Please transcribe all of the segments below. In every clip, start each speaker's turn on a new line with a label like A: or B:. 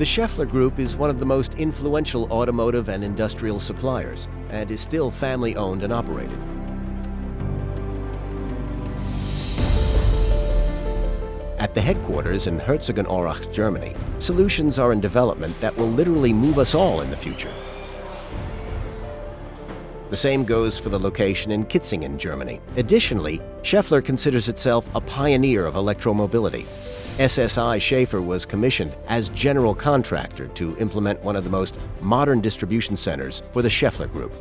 A: The Schaeffler Group is one of the most influential automotive and industrial suppliers and is still family-owned and operated. At the headquarters in Herzogenaurach, Germany, solutions are in development that will literally move us all in the future. The same goes for the location in Kitzingen, Germany. Additionally, Schaeffler considers itself a pioneer of electromobility. SSI SCHÄFER was commissioned as general contractor to implement one of the most modern distribution centers for the Schaeffler Group.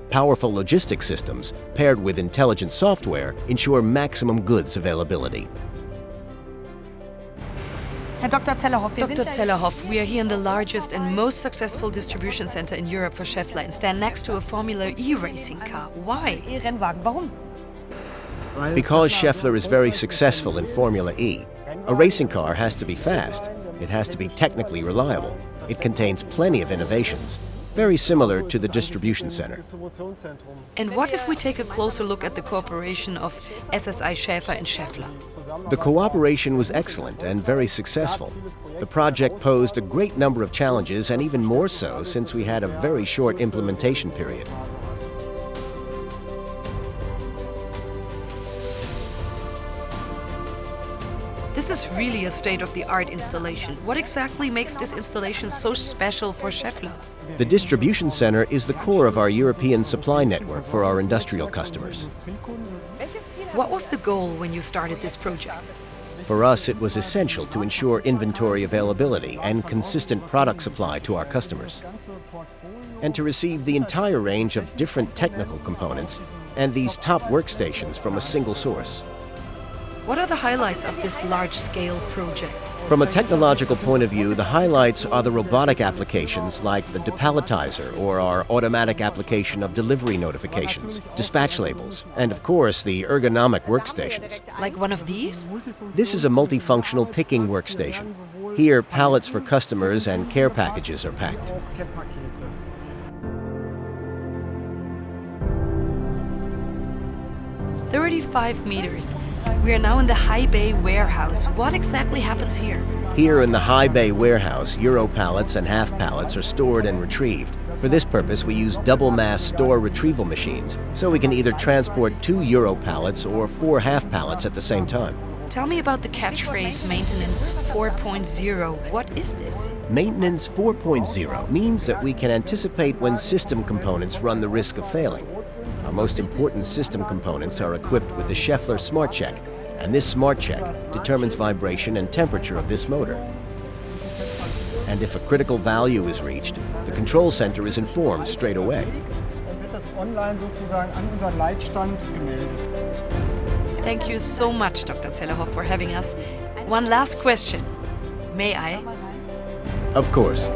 A: Powerful logistics systems paired with intelligent software ensure maximum goods availability.
B: Dr.
C: Zellerhoff, we are here in the largest and most successful distribution center in Europe for Schaeffler and stand next to a Formula E racing car. Why?
B: Warum?
A: Because Schaeffler is very successful in Formula E. A racing car has to be fast. It has to be technically reliable. It contains plenty of innovations, very similar to the distribution center.
C: And what if we take a closer look at the cooperation of SSI SCHÄFER and Schaeffler?
A: The cooperation was excellent and very successful. The project posed a great number of challenges, and even more so since we had a very short implementation period.
C: This is really a state-of-the-art installation. What exactly makes this installation so special for Schaeffler?
A: The distribution center is the core of our European supply network for our industrial customers.
C: What was the goal when you started this project?
A: For us, it was essential to ensure inventory availability and consistent product supply to our customers, and to receive the entire range of different technical components and these top workstations from a single source.
C: What are the highlights of this large-scale project?
A: From a technological point of view, the highlights are the robotic applications like the depalletizer or our automatic application of delivery notifications, dispatch labels, and of course the ergonomic workstations.
C: Like one of these?
A: This is a multifunctional picking workstation. Here, pallets for customers and care packages are packed.
C: "35 meters. We are now in the high bay warehouse. What exactly happens here?
A: Here in the high bay warehouse, Euro pallets and half pallets are stored and retrieved. For this purpose, we use double mass store retrieval machines, so we can either transport 2 Euro pallets or 4 half pallets at the same time.
C: Tell me about the catchphrase Maintenance 4.0. What is this?
A: Maintenance 4.0 means that we can anticipate when system components run the risk of failing. Our most important system components are equipped with the Schaeffler Smart Check, and this Smart Check determines vibration and temperature of this motor. And if a critical value is reached, the control center is informed straight away.
C: Thank you so much, Dr. Zellerhoff, for having us. One last question. May I?
A: Of course.